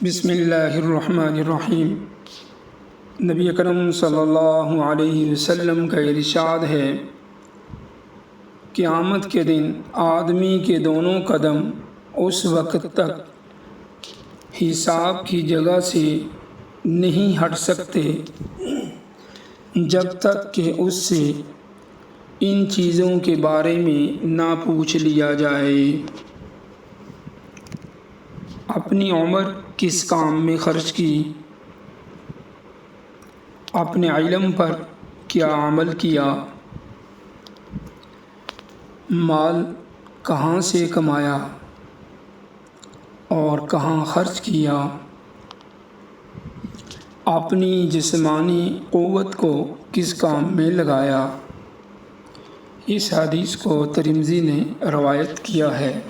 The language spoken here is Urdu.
بسم اللہ الرحمن الرحیم۔ نبی اکرم صلی اللہ علیہ وسلم کا ارشاد ہے، قیامت کے دن آدمی کے دونوں قدم اس وقت تک حساب کی جگہ سے نہیں ہٹ سکتے جب تک کہ اس سے ان چیزوں کے بارے میں نہ پوچھ لیا جائے۔ اپنی عمر کس کام میں خرچ کی، اپنے علم پر کیا عمل کیا، مال کہاں سے کمایا اور کہاں خرچ کیا، اپنی جسمانی قوت کو کس کام میں لگایا۔ اس حدیث کو ترمذی نے روایت کیا ہے۔